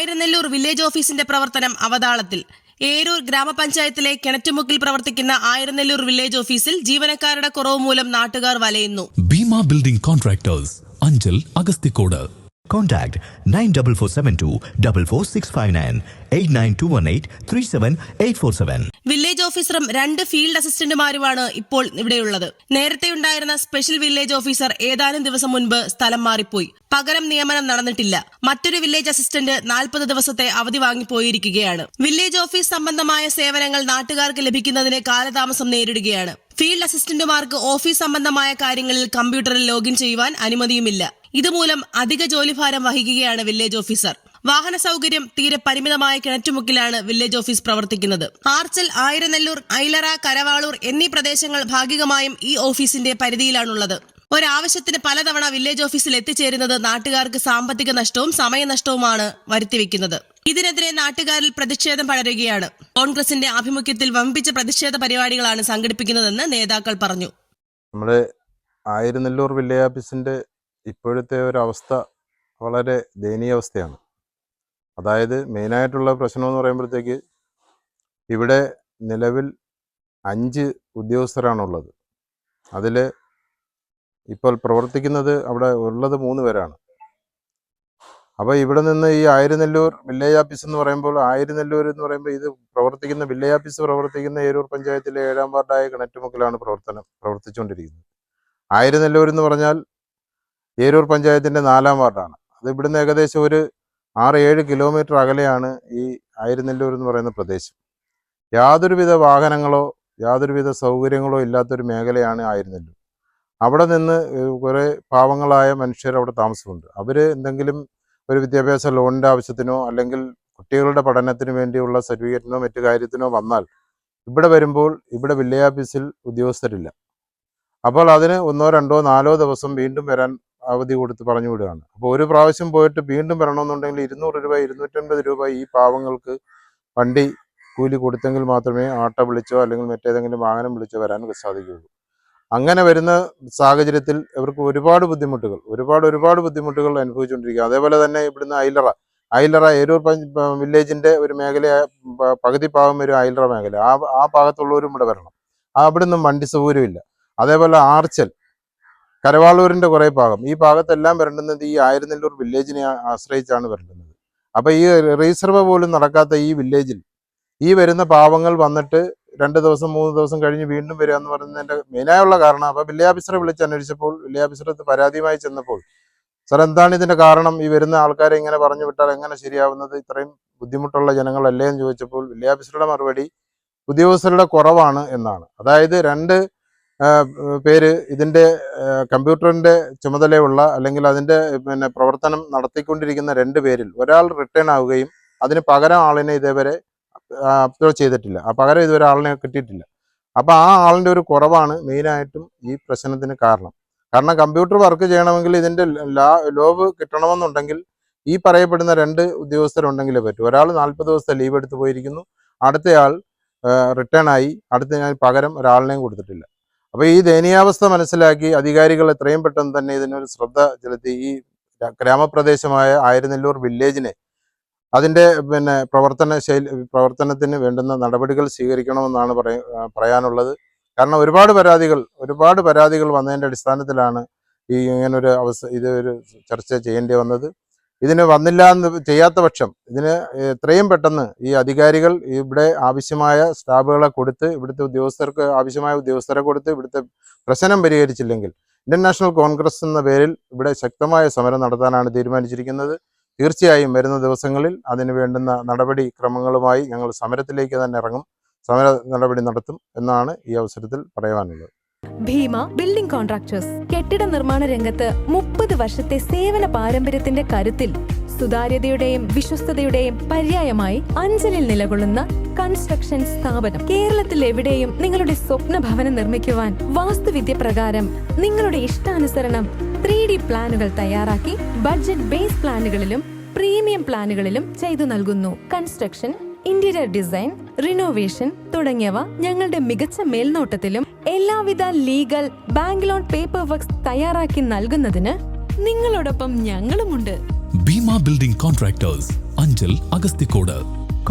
Ayiranellur village ഓഫീസിന്റെ പ്രവർത്തനം അവതാളത്തിൽ. ഏരൂർ ഗ്രാമപഞ്ചായത്തിലെ കിണറ്റുമുക്കിൽ പ്രവർത്തിക്കുന്ന ആയിരനെല്ലൂർ വില്ലേജ് ഓഫീസിൽ ജീവനക്കാരുടെ കുറവ് മൂലം നാട്ടുകാർ വലയുന്നു. Bheema building contractors, Anchal, Agasthikode. Contact 94472 44659 89218 37847. Village ഓഫീസറും 2 ഫീൽഡ് അസിസ്റ്റന്റുമാരുമാണ് ഇപ്പോൾ ഇവിടെയുള്ളത്. നേരത്തെ ഉണ്ടായിരുന്ന സ്പെഷ്യൽ വില്ലേജ് ഓഫീസർ ഏതാനും ദിവസം മുൻപ് സ്ഥലം മാറിപ്പോയി. പകരം നിയമനം നടന്നിട്ടില്ല. മറ്റൊരു വില്ലേജ് അസിസ്റ്റന്റ് 40 ദിവസത്തെ അവധി വാങ്ങിപ്പോയിരിക്കുകയാണ്. വില്ലേജ് ഓഫീസ് സംബന്ധമായ സേവനങ്ങൾ നാട്ടുകാർക്ക് ലഭിക്കുന്നതിന് കാലതാമസം നേരിടുകയാണ്. ഫീൽഡ് അസിസ്റ്റന്റുമാർക്ക് ഓഫീസ് സംബന്ധമായ കാര്യങ്ങളിൽ കമ്പ്യൂട്ടറിൽ ലോഗിൻ ചെയ്യുവാൻ അനുമതിയുമില്ല. ഇതുമൂലം അധിക ജോലിഭാരം വഹിക്കുകയാണ് വില്ലേജ് ഓഫീസർ. വാഹന സൗകര്യം തീരെ പരിമിതമായ കിണറ്റുമുക്കിലാണ് വില്ലേജ് ഓഫീസ് പ്രവർത്തിക്കുന്നത്. ആർച്ചൽ, ആയിരനെല്ലൂർ, ഐലറ, കരവാളൂർ എന്നീ പ്രദേശങ്ങൾ ഭാഗികമായും ഈ ഓഫീസിന്റെ പരിധിയിലാണുള്ളത്. ഒരാവശ്യത്തിന് പലതവണ വില്ലേജ് ഓഫീസിൽ എത്തിച്ചേരുന്നത് നാട്ടുകാർക്ക് സാമ്പത്തിക നഷ്ടവും സമയനഷ്ടവുമാണ് വരുത്തിവെക്കുന്നത്. ഇതിനെതിരെ നാട്ടുകാരിൽ പ്രതിഷേധം പടരുകയാണ്. കോൺഗ്രസിന്റെ ആഭിമുഖ്യത്തിൽ വമ്പിച്ച പ്രതിഷേധ പരിപാടികളാണ് സംഘടിപ്പിക്കുന്നതെന്ന് നേതാക്കൾ പറഞ്ഞു. നമ്മുടെ ആയിരനെല്ലൂർ വില്ലേജ് ഓഫീസിന്റെ ഇപ്പോഴത്തെ ഒരു അവസ്ഥ വളരെ ദയനീയാവസ്ഥയാണ്. അതായത് മെയിനായിട്ടുള്ള പ്രശ്നം എന്ന് പറയുമ്പോഴത്തേക്ക് ഇവിടെ നിലവിൽ 5 ഉദ്യോഗസ്ഥരാണുള്ളത്. അതിൽ ഇപ്പോൾ പ്രവർത്തിക്കുന്നത് അവിടെ ഉള്ളത് 3 പേരാണ്. അപ്പോൾ ഇവിടെ നിന്ന് ഈ ആയിരനെല്ലൂർ വില്ലേജ് ഓഫീസ് എന്ന് പറയുമ്പോൾ ഇത് പ്രവർത്തിക്കുന്ന വില്ലേജ് ഓഫീസ് പ്രവർത്തിക്കുന്ന ഏരൂർ പഞ്ചായത്തിലെ 7ാം വാർഡായ കിണറ്റുമുക്കിലാണ് പ്രവർത്തിച്ചുകൊണ്ടിരിക്കുന്നത്. ആയിരനെല്ലൂർ എന്ന് പറഞ്ഞാൽ ഏരൂർ പഞ്ചായത്തിൻ്റെ 4ാം വാർഡാണ്. അത് ഇവിടുന്ന് ഏകദേശം ഒരു 6-7 കിലോമീറ്റർ അകലെയാണ് ഈ ആയിരനെല്ലൂർ എന്ന് പറയുന്ന പ്രദേശം. യാതൊരുവിധ വാഹനങ്ങളോ യാതൊരുവിധ സൗകര്യങ്ങളോ ഇല്ലാത്തൊരു മേഖലയാണ് ആയിരനെല്ലൂർ. അവിടെ നിന്ന് കുറേ പാവങ്ങളായ മനുഷ്യർ അവിടെ താമസമുണ്ട്. അവർ എന്തെങ്കിലും ഒരു വിദ്യാഭ്യാസ ലോണിൻ്റെ ആവശ്യത്തിനോ അല്ലെങ്കിൽ കുട്ടികളുടെ പഠനത്തിന് വേണ്ടിയുള്ള സർട്ടിഫിക്കറ്റിനോ മറ്റു കാര്യത്തിനോ വന്നാൽ ഇവിടെ വരുമ്പോൾ ഇവിടെ വില്ലേജ് ഓഫീസിൽ ഉദ്യോഗസ്ഥരില്ല. അപ്പോൾ അതിന് 1, 2, 4 ദിവസം വീണ്ടും വരാൻ അവധി കൊടുത്ത് പറഞ്ഞു വിടുകയാണ്. അപ്പോൾ ഒരു പ്രാവശ്യം പോയിട്ട് വീണ്ടും വരണമെന്നുണ്ടെങ്കിൽ 200 രൂപ 250 രൂപ ഈ പാവങ്ങൾക്ക് വണ്ടി കൂലി കൊടുത്തെങ്കിൽ മാത്രമേ ആട്ടോ വിളിച്ചോ അല്ലെങ്കിൽ മറ്റേതെങ്കിലും വാഹനം വിളിച്ചോ വരാൻ സാധിക്കുകയുള്ളൂ. അങ്ങനെ വരുന്ന സാഹചര്യത്തിൽ ഇവർക്ക് ഒരുപാട് ബുദ്ധിമുട്ടുകൾ അനുഭവിച്ചുകൊണ്ടിരിക്കുക. അതേപോലെ തന്നെ ഇവിടുന്ന് ഐലറ ഏരൂർ വില്ലേജിൻ്റെ ഒരു മേഖലയായ പകുതി ഭാഗം വരും ഐലറ മേഖല. ആ ഭാഗത്തുള്ളവരും ഇവിടെ വരണം. അവിടുന്ന് വണ്ടി സൗകര്യമില്ല. അതേപോലെ ആർച്ചൽ, കരവാളൂരിൻ്റെ കുറേ ഭാഗം, ഈ ഭാഗത്തെല്ലാം വരേണ്ടുന്നത് ഈ ആയിരനെല്ലൂർ വില്ലേജിനെ ആശ്രയിച്ചാണ് വരേണ്ടുന്നത്. അപ്പോൾ ഈ റീസർവ് പോലും നടക്കാത്ത ഈ വില്ലേജിൽ ഈ വരുന്ന പാവങ്ങൾ വന്നിട്ട് 2 ദിവസം 3 ദിവസം കഴിഞ്ഞ് വീണ്ടും വരിക എന്ന് പറയുന്നതിൻ്റെ മെയിനായുള്ള കാരണം, അപ്പോൾ വില്ലേജ് ഓഫീസറെ വിളിച്ച് അന്വേഷിച്ചപ്പോൾ വില്ലേജ് ഓഫീസർക്ക് പരാതിയുമായി ചെന്നപ്പോൾ, സാർ എന്താണ് ഇതിൻ്റെ കാരണം, ഈ വരുന്ന ആൾക്കാരെ ഇങ്ങനെ പറഞ്ഞു വിട്ടാൽ എങ്ങനെ ശരിയാവുന്നത്, ഇത്രയും ബുദ്ധിമുട്ടുള്ള ജനങ്ങളല്ലേ എന്ന് ചോദിച്ചപ്പോൾ വില്ലേജ് ഓഫീസറുടെ മറുപടി ഉദ്യോഗസ്ഥരുടെ കുറവാണ് എന്നാണ്. അതായത് 2 പേര് ഇതിൻ്റെ കമ്പ്യൂട്ടറിൻ്റെ ചുമതലയുള്ള അല്ലെങ്കിൽ അതിൻ്റെ പ്രവർത്തനം നടത്തിക്കൊണ്ടിരിക്കുന്ന 2 പേരിൽ ഒരാൾ റിട്ടേൺ ആവുകയും അതിന് പകരം ആളിനെ ഇതേവരെ അപ്ലോഡ് ചെയ്തിട്ടില്ല. ആ പകരം ഇതുവരെ ആളിനെ കിട്ടിയിട്ടില്ല. അപ്പോൾ ആ ആളിൻ്റെ ഒരു കുറവാണ് മെയിനായിട്ടും ഈ പ്രശ്നത്തിന് കാരണം. കമ്പ്യൂട്ടർ വർക്ക് ചെയ്യണമെങ്കിൽ ഇതിൻ്റെ ലോബ് കിട്ടണമെന്നുണ്ടെങ്കിൽ ഈ പറയപ്പെടുന്ന 2 ഉദ്യോഗസ്ഥരുണ്ടെങ്കിലേ പറ്റൂ. ഒരാൾ 40 ദിവസത്തെ ലീവ് എടുത്ത് പോയിരിക്കുന്നു, അടുത്തയാൾ റിട്ടേൺ ആയി, അടുത്ത പകരം ഒരാളിനെയും കൊടുത്തിട്ടില്ല. അപ്പോൾ ഈ ദയനീയാവസ്ഥ മനസ്സിലാക്കി അധികാരികൾ എത്രയും പെട്ടെന്ന് തന്നെ ഇതിനൊരു ശ്രദ്ധ ചെലുത്തി ഈ ഗ്രാമപ്രദേശമായ ആയിരനെല്ലൂർ വില്ലേജിനെ അതിൻ്റെ പ്രവർത്തനത്തിന് വേണ്ടുന്ന നടപടികൾ സ്വീകരിക്കണമെന്നാണ് പറയാനുള്ളത്. കാരണം ഒരുപാട് പരാതികൾ വന്നതിൻ്റെ അടിസ്ഥാനത്തിലാണ് ഈ ഇങ്ങനൊരു ഇതൊരു ചർച്ച ചെയ്യേണ്ടി വന്നത്. ഇതിന് ചെയ്യാത്ത പക്ഷം ഇതിന് എത്രയും പെട്ടെന്ന് ഈ അധികാരികൾ ഇവിടെ ആവശ്യമായ സ്റ്റാഫുകളെ കൊടുത്ത് ഇവിടുത്തെ ഉദ്യോഗസ്ഥർക്ക് ആവശ്യമായ ഉദ്യോഗസ്ഥരെ കൊടുത്ത് ഇവിടുത്തെ പ്രശ്നം പരിഹരിച്ചില്ലെങ്കിൽ ഇന്ത്യൻ നാഷണൽ കോൺഗ്രസ് എന്ന പേരിൽ ഇവിടെ ശക്തമായ സമരം നടത്താനാണ് തീരുമാനിച്ചിരിക്കുന്നത്. തീർച്ചയായും വരുന്ന ദിവസങ്ങളിൽ അതിന് വേണ്ടുന്ന നടപടിക്രമങ്ങളുമായി ഞങ്ങൾ സമരത്തിലേക്ക് തന്നെ ഇറങ്ങും, സമര നടപടി നടത്തും എന്നാണ് ഈ അവസരത്തിൽ പറയാനുള്ളത്. ഭീമ ബിൽഡിംഗ് കോൺട്രാക്ടേഴ്സ് കെട്ടിട നിർമ്മാണ രംഗത്ത് 30 വർഷത്തെ സേവന പാരമ്പര്യത്തിന്റെ കരുത്തിൽ സുതാര്യതയുടെയും വിശ്വസ്തയുടെയും പര്യായമായി അഞ്ചലിൽ നിലകൊള്ളുന്ന കൺസ്ട്രക്ഷൻ സ്ഥാപനം. കേരളത്തിൽ എവിടെയും നിങ്ങളുടെ സ്വപ്ന ഭവനം നിർമ്മിക്കുവാൻ വാസ്തുവിദ്യ പ്രകാരം നിങ്ങളുടെ ഇഷ്ടാനുസരണം 3D പ്ലാനുകൾ തയ്യാറാക്കി ബഡ്ജറ്റ് ബേസ് പ്ലാനുകളിലും പ്രീമിയം പ്ലാനുകളിലും ചെയ്തു നൽകുന്നു. കൺസ്ട്രക്ഷൻ, ഇന്റീരിയർ ഡിസൈൻ, റിനോവേഷൻ തുടങ്ങിയവ ഞങ്ങളുടെ മികച്ച മേൽനോട്ടത്തിലും എല്ലാവിധ legal bank loan paper works തയ്യാറാക്കി നൽകുന്നതിന് നിങ്ങളോടൊപ്പം ഞങ്ങളുമുണ്ട്. Bheema building contractors, Anchal Agasthikode.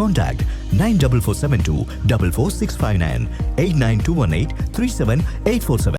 Contact 94472 44659 89218 37847.